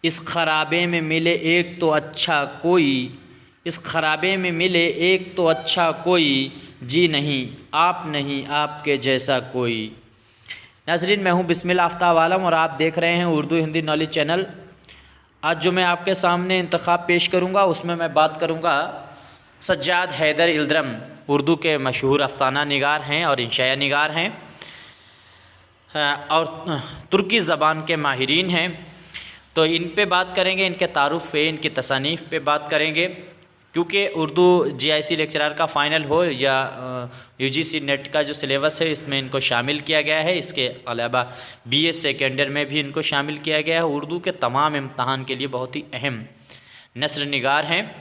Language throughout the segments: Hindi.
इस खराबे में मिले एक तो अच्छा कोई, इस खराबे में मिले एक तो अच्छा कोई, जी नहीं आप नहीं आपके जैसा कोई। नाज़रीन, मैं हूं बिस्मिल आफ्ताब आलम और आप देख रहे हैं उर्दू हिंदी नॉलेज चैनल। आज जो मैं आपके सामने इंतखाब पेश करूंगा उसमें मैं बात करूंगा सज्जाद हैदर इल्द्रम, उर्दू के मशहूर अफसाना निगार हैं और इंशाया निगार हैं और तुर्की ज़बान के माहिरीन हैं। तो इन पे बात करेंगे, इनके तारुफ़ पे, इनकी तसानीफ़ पे बात करेंगे, क्योंकि उर्दू जीआईसी लेक्चरर का फ़ाइनल हो या यूजीसी नेट का जो सिलेबस है इसमें इनको शामिल किया गया है। इसके अलावा बीएस सेकेंड ईयर में भी इनको शामिल किया गया है। उर्दू के तमाम इम्तहान के लिए बहुत ही अहम नस्र निगार हैं।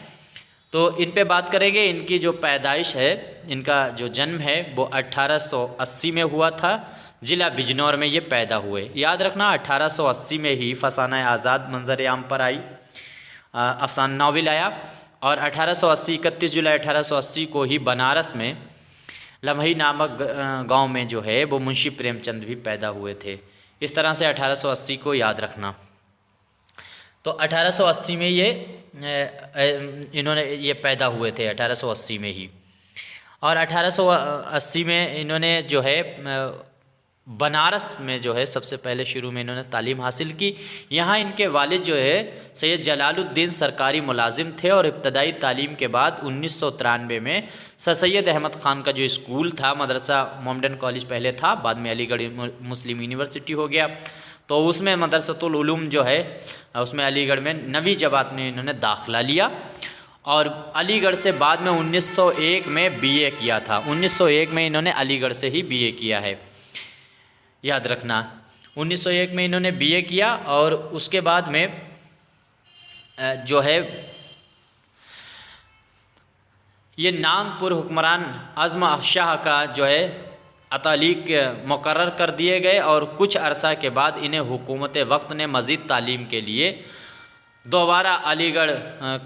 तो इन पे बात करेंगे। इनकी जो पैदाइश है, इनका जो जन्म है वो 1880 में हुआ था। ज़िला बिजनौर में ये पैदा हुए। याद रखना 1880 में ही फसाना आज़ाद मंजर आम पर आई, अफसान नावल आया। और 1880 31 जुलाई 1880 को ही बनारस में लम्ही नामक गांव में जो है वो मुंशी प्रेमचंद भी पैदा हुए थे। इस तरह से 1880 को याद रखना। तो 1880 में ये इन्होंने ये पैदा हुए थे 1880 में ही। और 1880 में इन्होंने जो है बनारस में जो है सबसे पहले शुरू में इन्होंने तालीम हासिल की। यहाँ इनके वालिद जो है सैयद जलालुद्दीन सरकारी मुलाजिम थे और इब्तदाई तालीम के बाद 1993 में सर सैयद अहमद ख़ान का जो स्कूल था, मदरसा मोमडन कॉलेज पहले था, बाद में अलीगढ़ मुस्लिम यूनिवर्सिटी हो गया, तो उसमें मदरसतुल उलूम जो है उसमें अलीगढ़ में 9वीं जमात में इन्होंने दाखिला लिया। और अलीगढ़ से बाद में 1901 में बीए किया था। 1901 में इन्होंने अलीगढ़ से ही बीए किया है, याद रखना। 1901 में इन्होंने बीए किया और उसके बाद में जो है ये नागपुर हुक्मरान आज़म शाह का जो है अतालीक मुकर्रर कर दिए गए और कुछ अरसा के बाद इन्हें हुकूमत वक्त ने मज़ीद तालीम के लिए दोबारा अलीगढ़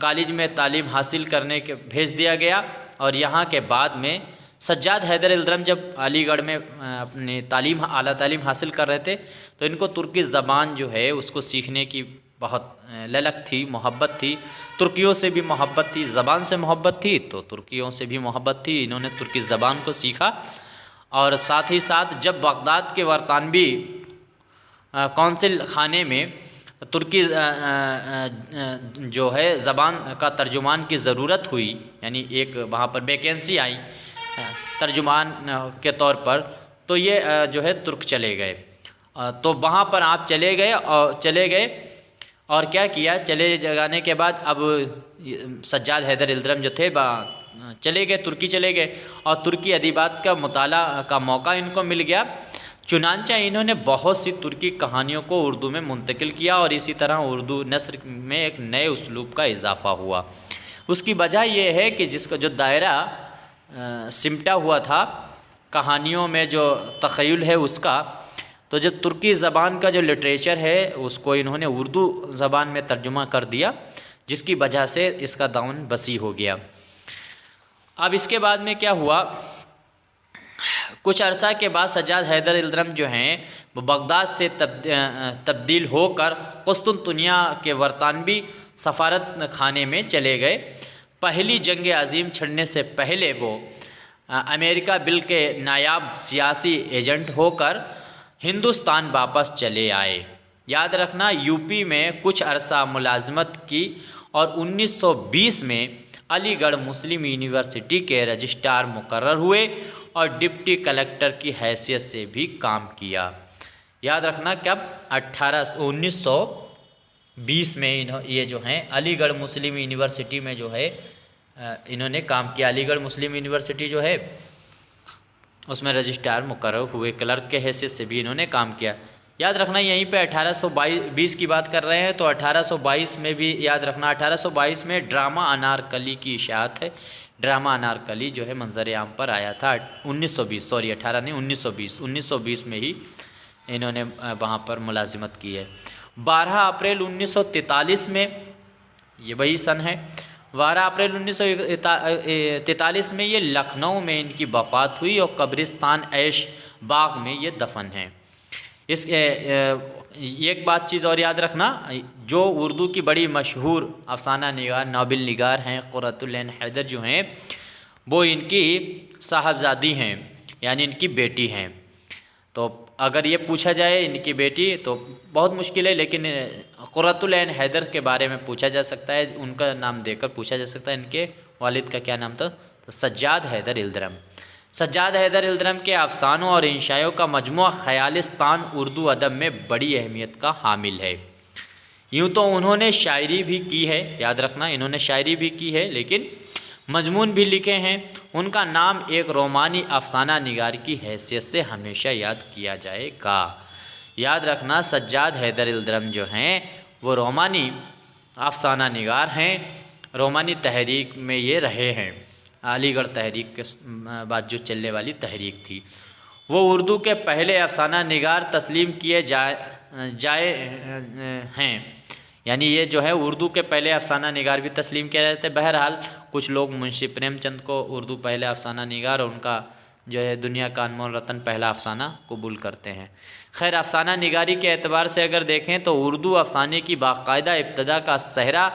कॉलेज में तालीम हासिल करने के भेज दिया गया। और यहाँ के बाद में सज्जाद हैदर इल्द्रम जब अलीगढ़ में अपनी आला तालीम हासिल कर रहे थे तो इनको तुर्की ज़बान जो है उसको सीखने की बहुत ललक थी, मोहब्बत थी। तुर्कियों से भी मोहब्बत थी, ज़बान से मोहब्बत थी तो तुर्कियों से भी मोहब्बत थी। इन्होंने तुर्की ज़बान को सीखा और साथ ही साथ जब बगदाद के बरतानवी कौंसिल खाने में तुर्की जो है ज़बान का तर्जुमान की ज़रूरत हुई, यानी एक वहाँ पर वैकेंसी आई तर्जुमान के तौर पर, तो ये जो है तुर्क चले गए। तो वहाँ पर आप चले गए और क्या किया, चले जाने के बाद अब सज्जाद हैदर इल्द्रम जो थे चले गए, तुर्की चले गए और तुर्की अदीबात का मुताला का मौका इनको मिल गया। चुनांचा इन्होंने बहुत सी तुर्की कहानियों को उर्दू में मुंतकिल किया और इसी तरह उर्दू नस्र में एक नए उसलूब का इजाफ़ा हुआ। उसकी वजह यह है कि जिसका जो दायरा सिमटा हुआ था कहानियों में, जो तख़य्युल है उसका, तो जो तुर्की ज़बान का जो लिटरेचर है उसको इन्होंने उर्दू ज़बान में तर्जुमा कर दिया, जिसकी वजह से इसका दामन वसी हो गया। अब इसके बाद में क्या हुआ, कुछ अरसा के बाद सज्जाद हैदर इल्द्रम जो हैं वो बगदाद से तब्दील होकर कुस्तुनतुनिया के बरतानवी सफारत खाने में चले गए। पहली जंग अज़ीम छिड़ने से पहले वो अमेरिका बिल के नायाब सियासी एजेंट होकर हिंदुस्तान वापस चले आए। याद रखना, यूपी में कुछ अरसा मुलाजमत की और 1920 में अलीगढ़ मुस्लिम यूनिवर्सिटी के रजिस्ट्रार मुकर्रर हुए और डिप्टी कलेक्टर की हैसियत से भी काम किया। याद रखना, कब 1920 में ये जो हैं अलीगढ़ मुस्लिम यूनिवर्सिटी में जो है इन्होंने काम किया। अलीगढ़ मुस्लिम यूनिवर्सिटी जो है उसमें रजिस्ट्रार मुकर्रर हुए, क्लर्क के हैसियत से भी इन्होंने काम किया। याद रखना, यहीं पे 1822 की बात कर रहे हैं तो 1822 में भी याद रखना, 1822 में ड्रामा अनारकली की इशाअत है। ड्रामा अनारकली जो है मंजर आम पर आया था 1920, सॉरी 18 नहीं 1920 में ही इन्होंने वहाँ पर मुलाजिमत की है। 12 अप्रैल 1943 में, ये वही सन है, 12 अप्रैल 1943 में ये लखनऊ में इनकी वफ़ात हुई और कब्रिस्तान ऐश बाग में ये दफन हैं। इस एक बात चीज़ और याद रखना, जो उर्दू की बड़ी मशहूर अफसाना निगार नाबिल निगार हैं क़ुर्रतुल ऐन हैदर जो हैं, वो इनकी साहबजादी हैं, यानी इनकी बेटी हैं। तो अगर ये पूछा जाए इनकी बेटी तो बहुत मुश्किल है, लेकिन क़ुर्रतुल ऐन हैदर के बारे में पूछा जा सकता है, उनका नाम देकर पूछा जा सकता है। इनके वालिद का क्या नाम था? तो सज्जाद हैदर इल्दरम। सज्जाद हैदर इल्दरम के अफसानों और इंशायों का मजमुआ ख़यालिस्तान उर्दू अदब में बड़ी अहमियत का हामिल है। यूँ तो उन्होंने शायरी भी की है, याद रखना इन्होंने शायरी भी की है, लेकिन मजमून भी लिखे हैं। उनका नाम एक रोमानी अफसाना निगार की हैसियत से हमेशा याद किया जाएगा। याद रखना सज्जाद हैदर इल्दरम जो हैं वो रोमानी अफसाना निगार हैं, रोमानी तहरीक में ये रहे हैं। अलीगढ़ तहरीक के बाद जो चलने वाली तहरीक थी, वो उर्दू के पहले अफसाना निगार तस्लीम किए जाए हैं। यानी ये जो है उर्दू के पहले अफसाना निगार भी तस्लीम किया जाते हैं। बहरहाल कुछ लोग मुंशी प्रेमचंद को उर्दू पहले अफसाना निगार और उनका जो है दुनिया का अनमोल रतन पहला अफसाना कबूल करते हैं। खैर, अफसाना निगारी के एतबार से अगर देखें तो उर्दू अफसाने की बाकायदा इब्तदा का सहरा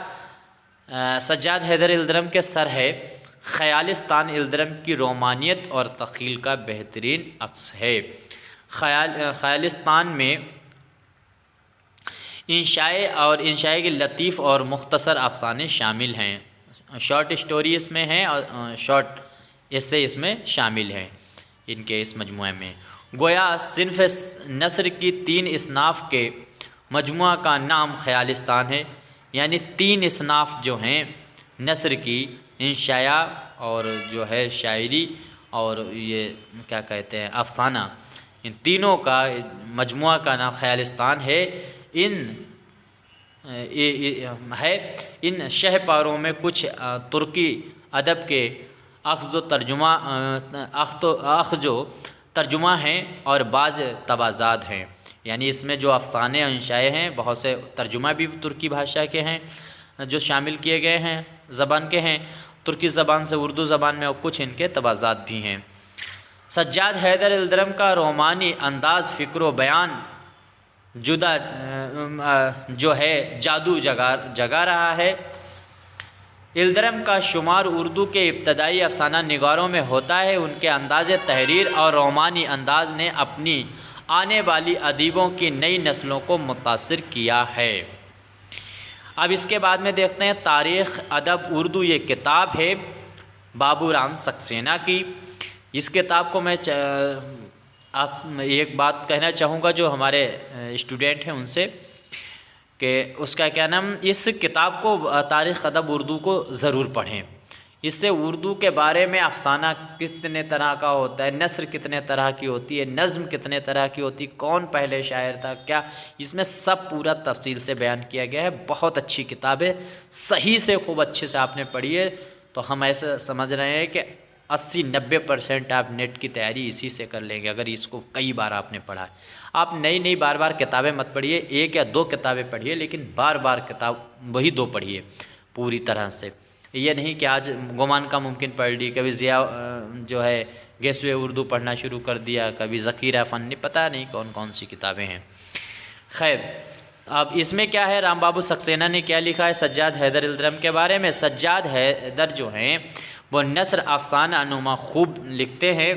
सज्जाद हैदर इल्दरम के सर है। ख़यालिस्तान इल्दरम की रोमानियत और तख़ील का बेहतरीन अक्स है। ख़यालिस्तान में इंशाए के लतीफ़ और मुख्तसर अफसाने शामिल हैं। शॉर्ट स्टोरी इसमें हैं और शॉर्ट एस्से इसमें शामिल हैं इनके इस मजमुए में। गोया सिन्फ़ नस्र की 3 इसनाफ़ के मजमुआ का नाम ख़यालिस्तान है। यानी 3 इसनाफ़ जो हैं नस्र की, इंशाया और जो है शायरी और ये क्या कहते हैं अफसाना, इन तीनों का मजमुआ का नाम ख़यालिस्तान है। इन शहपारों में कुछ तुर्की अदब के अख़्ज़ो तर्जुमा हैं और बाज़ तवाज़ात हैं। यानी इसमें जो अफसाने इंशाए हैं बहुत से तर्जुमा भी तुर्की भाषा के हैं जो शामिल किए गए हैं, ज़बान के हैं, तुर्की ज़बान से उर्दू ज़बान में, और कुछ इनके तवाज़ात भी हैं। सज्जाद हैदर इल्दरम का रोमानी अंदाज़ फ़िक्र व बयान जुदा जो है जादू जगा रहा है। इल्दरम का शुमार उर्दू के इब्तदाई अफसाना निगारों में होता है। उनके अंदाज़ तहरीर और रोमानी अंदाज़ ने अपनी आने वाली अदीबों की नई नस्लों को मुतासिर किया है। अब इसके बाद में देखते हैं तारीख़ अदब उर्दू। ये किताब है बाबूराम सक्सेना की। इस किताब को मैं आप एक बात कहना चाहूँगा जो हमारे स्टूडेंट हैं उनसे, कि उसका क्या नाम, इस किताब को तारीख़ अदब उर्दू को ज़रूर पढ़ें। इससे उर्दू के बारे में अफसाना कितने तरह का होता है, नस्र कितने तरह की होती है, नज़्म कितने तरह की होती, कौन पहले शायर था, क्या, इसमें सब पूरा तफसील से बयान किया गया है। बहुत अच्छी किताब है, सही से खूब अच्छे से आपने पढ़ी है तो हम ऐसा समझ रहे हैं कि 80-90% आप नेट की तैयारी इसी से कर लेंगे अगर इसको कई बार आपने पढ़ा है। आप नई बार किताबें मत पढ़िए, 1 या 2 किताबें पढ़िए, लेकिन बार किताब वही 2 पढ़िए पूरी तरह से। ये नहीं कि आज गुमान का मुमकिन पढ़ ली, कभी ज़िया जो है गेसवे उर्दू पढ़ना शुरू कर दिया, कभी ज़ख़ीरा फ़न, पता नहीं कौन कौन सी किताबें हैं। खैर, अब इसमें क्या है, राम बाबू सक्सेना ने क्या लिखा है सज्जाद हैदर इल्दरम के बारे में। सज्जाद हैदर जो हैं वो नस्र अफसाना अनुमा खूब लिखते हैं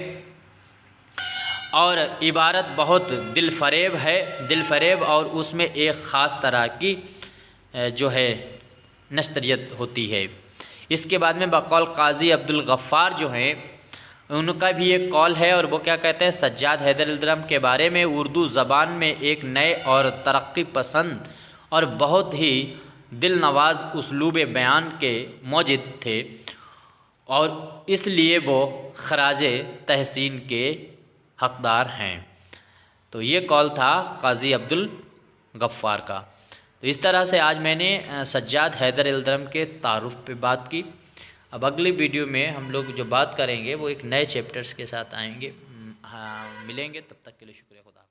और इबारत बहुत दिलफरेब और उसमें एक ख़ास तरह की जो है नस्तरियत होती है। इसके बाद में बकौल काजी अब्दुल गफ़्फ़ार जो हैं उनका भी एक कौल है और वो क्या कहते हैं सज्जाद हैदर इल्दरम के बारे में, उर्दू ज़बान में एक नए और तरक्की पसंद और बहुत ही दिल नवाज उसलूब बयान के मौजिद थे और इसलिए वो खराज तहसीन के हक़दार हैं। तो ये कौल था काजी अब्दुल गफ़्फ़ार का। तो इस तरह से आज मैंने सज्जाद हैदर इल्दरम के तारुफ़ पे बात की। अब अगली वीडियो में हम लोग जो बात करेंगे वो एक नए चैप्टर्स के साथ आएंगे। हाँ, मिलेंगे, तब तक के लिए शुक्रिया, खुदा।